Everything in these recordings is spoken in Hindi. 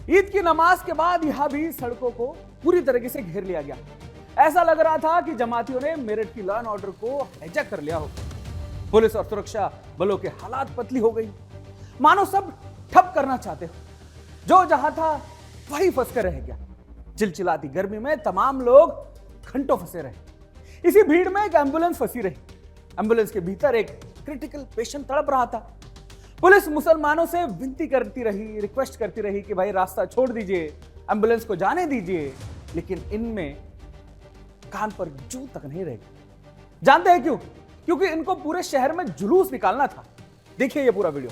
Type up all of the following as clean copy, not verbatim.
ईद की नमाज के बाद यहां भी सड़कों को पूरी तरीके से घेर लिया गया। ऐसा लग रहा था कि जमातियों ने मेरठ की लॉ एंड ऑर्डर को हाईजैक कर लिया हो। पुलिस और सुरक्षा बलों के हालात पतली हो गई, मानो सब ठप करना चाहते हो। जो जहां था वही फंस कर रह गया। चिलचिलाती गर्मी में तमाम लोग घंटों फंसे रहे। इसी भीड़ में एक एम्बुलेंस फंसी रही। एम्बुलेंस के भीतर एक क्रिटिकल पेशेंट तड़प रहा था। पुलिस मुसलमानों से विनती करती रही, रिक्वेस्ट करती रही कि भाई रास्ता छोड़ दीजिए, एम्बुलेंस को जाने दीजिए, लेकिन इनमें कान पर जू तक नहीं रही। जानते हैं क्यों? क्योंकि इनको पूरे शहर में जुलूस निकालना था। देखिए ये पूरा वीडियो।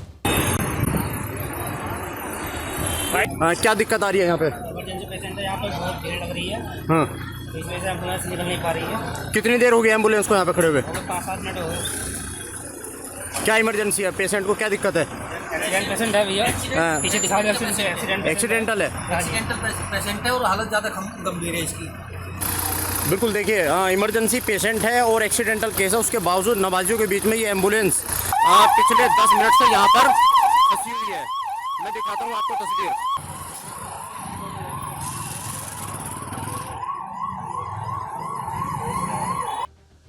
क्या दिक्कत आ रही है यहाँ पे? इमरजेंसी पेशेंट है, यहाँ पे बहुत भीड़ लग रही है। हाँ, तो इस वजह से एम्बुलेंस निकल नहीं पा रही है। कितनी देर हो गई एम्बुलेंस को यहाँ पे खड़े हुए? 5-7 मिनट हो गए। क्या इमरजेंसी है? पेशेंट को क्या दिक्कत है? एक्सीडेंट पेशेंट है भैया। हाँ। पीछे दिखा दो, एक्सीडेंट एक्सीडेंटल है। एक्सीडेंटल पेशेंट है और हालत ज़्यादा गंभीर है इसकी। बिल्कुल, देखिए, हाँ, इमरजेंसी पेशेंट है और एक्सीडेंटल केस है। उसके बावजूद नमाजियों के बीच में ये एम्बुलेंस पिछले 10 मिनट से यहाँ पर फंसी हुई है। मैं दिखाता हूँ आपको तस्वीर।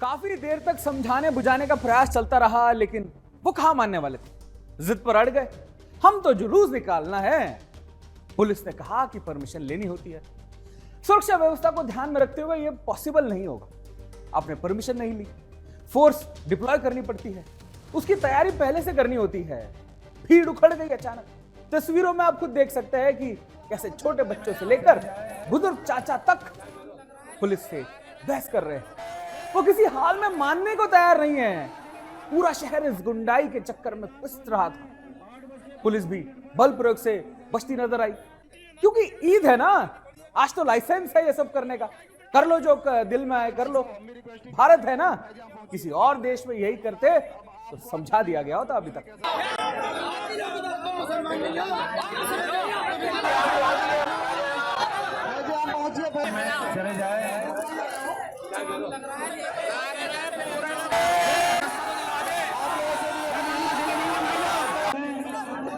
काफी देर तक समझाने बुझाने का प्रयास चलता रहा, लेकिन वो कहां मानने वाले थे। जिद पर अड़ गए, हम तो जुलूस निकालना है। पुलिस ने कहा कि परमिशन लेनी होती है। सुरक्षा व्यवस्था को ध्यान में रखते हुए यह पॉसिबल नहीं होगा। आपने परमिशन नहीं ली, फोर्स डिप्लॉय करनी पड़ती है, उसकी तैयारी पहले से करनी होती है। भीड़ उखड़ गई अचानक। तस्वीरों में आप खुद देख सकते हैं कि कैसे छोटे बच्चों से लेकर बुजुर्ग चाचा तक पुलिस से बहस कर रहे हैं। वो किसी हाल में मानने को तैयार नहीं है। पूरा शहर इस गुंडाई के चक्कर में पिस रहा था। पुलिस भी बल प्रयोग से बचती नजर आई, क्योंकि ईद है ना, आज तो लाइसेंस है ये सब करने का। कर लो जो दिल में आए कर लो। भारत है ना, किसी और देश में यही करते तो समझा दिया गया होता अभी तक। चले जाए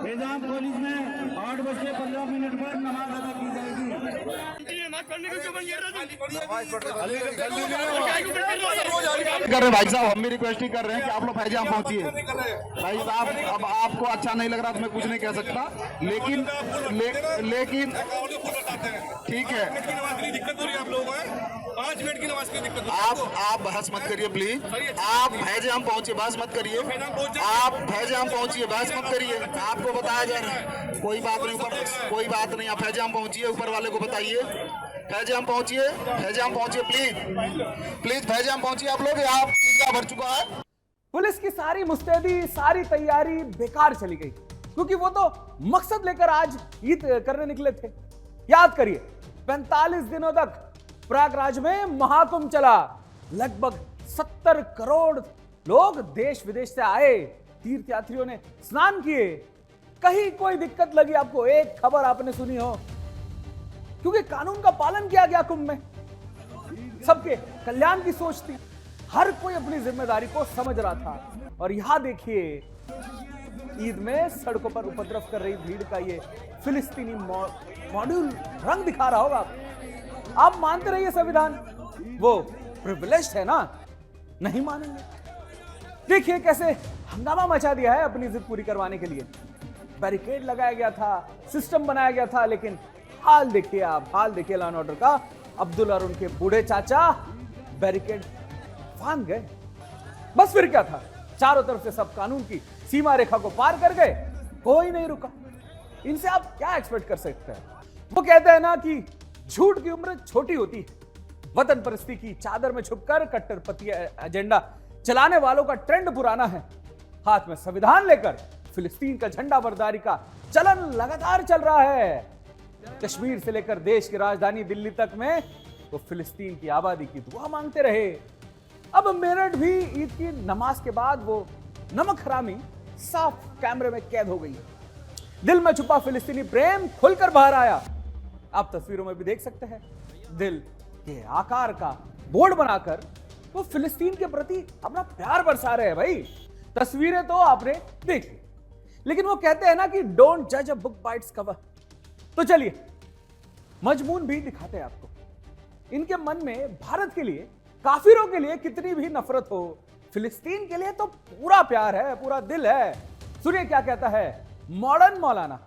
निजाम कॉलेज में 8:15 पर नमाज अदा की जाएगी। कर रहे भाई साहब, हम भी रिक्वेस्ट ही कर रहे हैं कि आप लोग फैजाम पहुंचिए। भाई साहब, अब आपको अच्छा नहीं लग रहा तो मैं कुछ नहीं कह सकता, लेकिन ठीक है। दिक्कत हो रही है आप लोगों को, 5 मिनट की नमाज की दिक्कत। आप बहस मत करिए प्लीज। आप फैजाम पहुंचिए, बहस मत करिए। आप फैजाम पहुंचिए, बहस मत करिए। आपको बताया जा रहा है, कोई बात नहीं, ऊपर कोई बात नहीं। आप फैजाम पहुंचिए, ऊपर वाले को बताइए। फैजाम पहुंचिए, फैजाम पहुंचिए, प्लीज फैजाम पहुंचिए। आप लोग, आप ईदगाह भर चुका है। पुलिस की सारी मुस्तैदी, सारी तैयारी बेकार चली गई, क्योंकि वो तो मकसद लेकर आज ईद करने निकले थे। याद करिए, 45 दिनों तक प्रयागराज में महाकुंभ चला। लगभग 70 करोड़ लोग देश विदेश से आए। तीर्थयात्रियों ने स्नान किए। कहीं कोई दिक्कत लगी आपको? एक खबर आपने सुनी हो? क्योंकि कानून का पालन किया गया कुंभ में। सबके कल्याण की सोच थी। हर कोई अपनी जिम्मेदारी को समझ रहा था। और यहां देखिए, ईद में सड़कों पर उपद्रव कर रही भीड़ का ये फिलिस्तीनी मॉड्यूल रंग दिखा रहा होगा। आप मानते रहिए संविधान, वो प्रिविलेज्ड है ना, नहीं मानेंगे। देखिए कैसे हंगामा मचा दिया है अपनी जिद पूरी करवाने के लिए। बैरिकेड लगाया गया था, सिस्टम बनाया गया था, लेकिन हाल देखिए आप, हाल देखिए लॉ एंड ऑर्डर का। अब्दुल और उनके बूढ़े चाचा बैरिकेड फांद गए। बस फिर क्या था, चारों तरफ से सब कानून की सीमा रेखा को पार कर गए, कोई नहीं रुका। इनसे आप क्या एक्सपेक्ट कर सकते हैं? वो कहते हैं ना कि झूठ की उम्र छोटी होती है। वतन परिस्थिति की चादर में छुपकर कट्टरपंथी एजेंडा चलाने वालों का ट्रेंड पुराना है। हाथ में संविधान लेकर फिलिस्तीन का झंडा बरदारी का चलन लगातार चल रहा है। कश्मीर से लेकर देश की राजधानी दिल्ली तक में वो फिलिस्तीन की आबादी की दुआ मांगते रहे। अब मेरठ भी ईद की नमाज के बाद वो नमक हरामी साफ कैमरे में कैद हो गई। दिल में छुपा फिलिस्तीनी प्रेम खुलकर बाहर आया। आप तस्वीरों में भी देख सकते हैं, दिल के आकार का बोर्ड बनाकर वो फिलिस्तीन के प्रति अपना प्यार बरसा रहे हैं। भाई तस्वीरें तो आपने देखी, लेकिन वो कहते हैं ना कि डोंट जज a book by its cover. तो चलिए मजमून भी दिखाते हैं आपको। इनके मन में भारत के लिए, काफिरों के लिए कितनी भी नफरत हो, फिलिस्तीन के लिए तो पूरा प्यार है, पूरा दिल है। सुनिए क्या कहता है मॉडर्न मौलाना।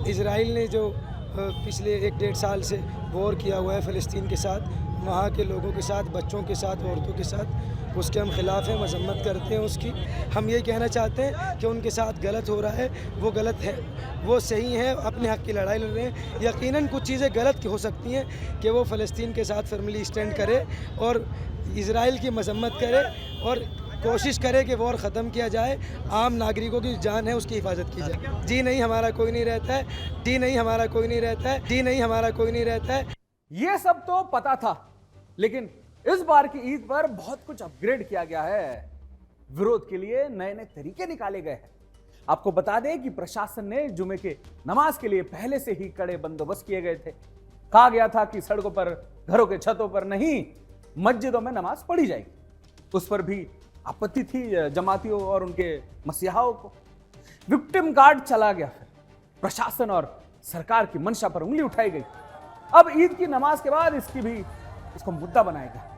इजराइल ने जो पिछले 1-1.5 साल से वॉर किया हुआ है फ़लस्तीन के साथ, वहाँ के लोगों के साथ, बच्चों के साथ, औरतों के साथ, उसके हम ख़िलाफ़ हैं, मजम्मत करते हैं उसकी। हम ये कहना चाहते हैं कि उनके साथ गलत हो रहा है, वो गलत है, वो सही है, अपने हक़ की लड़ाई लड़ रहे हैं। यकीनन कुछ चीज़ें गलत हो सकती हैं कि वो फ़लस्तीन के साथ फर्मली स्टैंड करे और इजराइल की मजम्मत करे और कोशिश करे कि वॉर ख़त्म किया जाए, आम नागरिकों की जान है उसकी हिफाजत की जाए। जी नहीं, हमारा कोई नहीं रहता है। जी नहीं, हमारा कोई नहीं रहता है। जी नहीं, हमारा कोई नहीं रहता है। ये सब तो पता था, लेकिन इस बार की ईद पर बहुत कुछ अपग्रेड किया गया है। विरोध के लिए नए नए तरीके निकाले गए हैं। आपको बता दें कि प्रशासन ने जुमे के नमाज के लिए पहले से ही कड़े बंदोबस्त किए गए थे। कहा गया था कि सड़कों पर, घरों के छतों पर नहीं, मस्जिदों में नमाज पढ़ी जाएगी। उस पर भी आपत्ति थी जमातियों और उनके मसीहाओं को। विक्टिम कार्ड चला गया। फिर प्रशासन और सरकार की मंशा पर उंगली उठाई गई। अब ईद की नमाज के बाद इसको मुद्दा बनाया गया।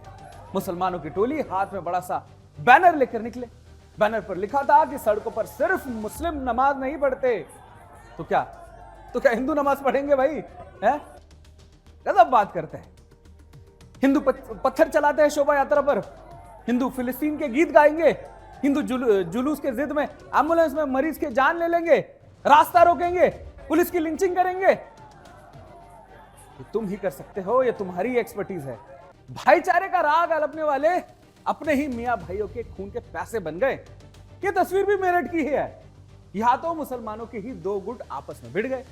मुसलमानों की टोली हाथ में बड़ा सा बैनर लेकर निकले। बैनर पर लिखा था कि सड़कों पर सिर्फ मुस्लिम नमाज नहीं पढ़ते, तो क्या हिंदू नमाज पढ़ेंगे भाई? हैं? गजब बात करते हैं। हिंदू पत्थर चलाते हैं शोभा यात्रा पर, हिंदू फिलिस्तीन के गीत गाएंगे, हिंदू जुलूस के जिद में एम्बुलेंस में मरीज के जान ले लेंगे, रास्ता रोकेंगे, पुलिस की लिंचिंग करेंगे। ये तुम ही कर सकते हो, ये तुम्हारी एक्सपर्टीज है। भाईचारे का राग अलपने वाले अपने ही मियां भाइयों के खून के प्यासे बन गए। ये तस्वीर भी मेरठ की ही है। यहां तो मुसलमानों के ही दो गुट आपस में भिड़ गए।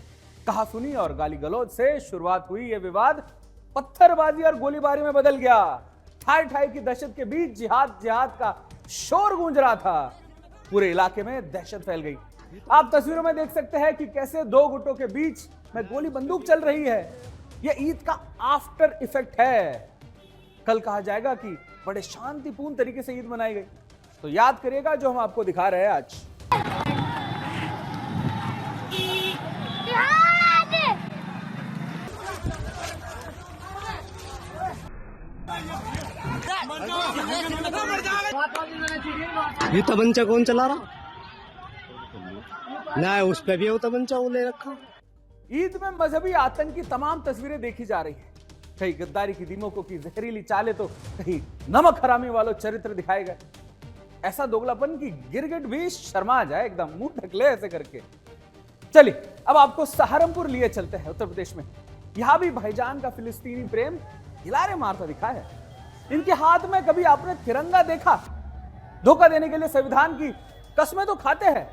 कहा सुनी और गाली गलौज से शुरुआत हुई यह विवाद पत्थरबाजी और गोलीबारी में बदल गया। ठाई ठाई की दहशत के बीच जिहाद का शोर गूंज रहा था। पूरे इलाके में दहशत फैल गई। आप तस्वीरों में देख सकते हैं कि कैसे दो गुटों के बीच में गोली बंदूक चल रही है। यह ईद का आफ्टर इफेक्ट है। कल कहा जाएगा कि बड़े शांतिपूर्ण तरीके से ईद मनाई गई। तो याद करिएगा जो हम आपको दिखा रहे हैं आज। ये तमंचा कौन चला रहा? ना उस पे भी वो तमंचा वो ले रखा। ईद में मजहबी आतंक की तमाम तस्वीरें देखी जा रही है। कहीं गद्दारी की दीमकों की जहरीली चालें, तो कहीं नमक हरामी वालों चरित्र दिखाए गए। ऐसा दोगलापन की गिरगिट भी शर्मा जाए, एकदम मुंह ढक ले ऐसे करके। चलिए अब आपको सहारनपुर लिए चलते हैं, उत्तर प्रदेश में। यहां भी भाईजान का फिलिस्तीनी प्रेम हिलारे मारता दिखा है। इनके हाथ में कभी आपने तिरंगा देखा? धोखा देने के लिए संविधान की कस्में तो खाते हैं।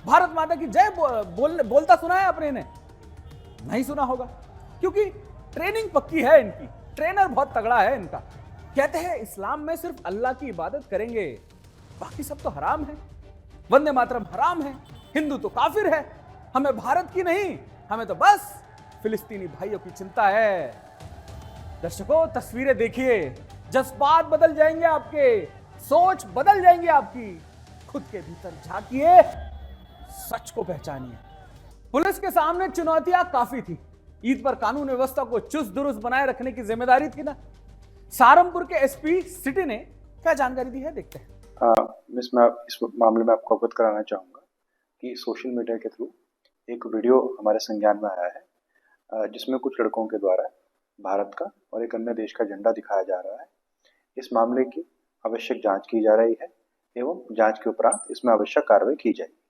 भारत माता की जय बोलता सुना है आपने इन्हें? नहीं सुना होगा, क्योंकि ट्रेनिंग पक्की है इनकी। ट्रेनर बहुत तगड़ा है इनका। कहते हैं इस्लाम में सिर्फ अल्लाह की इबादत करेंगे, बाकी सब तो हराम है। वंदे मातरम हराम है, हिंदू तो काफिर है। हमें भारत की नहीं, हमें तो बस फिलिस्तीनी भाइयों की चिंता है। दर्शकों तस्वीरें देखिए, जज्बात बदल जाएंगे आपके, सोच बदल जाएंगी आपकी। खुद के भीतर झांकिए, सच को पहचानिए। पुलिस के सामने चुनौतियां काफी थी। ईद पर कानून व्यवस्था को चुस्त दुरुस्त बनाए रखने की जिम्मेदारी थी ना। सहारनपुर के एसपी सिटी ने क्या जानकारी दी है, देखते हैं। मैं इस मामले में आपको अवगत कराना चाहूँगा कि सोशल मीडिया के थ्रू एक वीडियो हमारे संज्ञान में आया है, जिसमें कुछ लड़कों के द्वारा भारत का और एक अन्य देश का झंडा दिखाया जा रहा है। इस मामले की आवश्यक जांच की जा रही है एवं जांच के उपरांत इसमें आवश्यक कार्रवाई की जाएगी।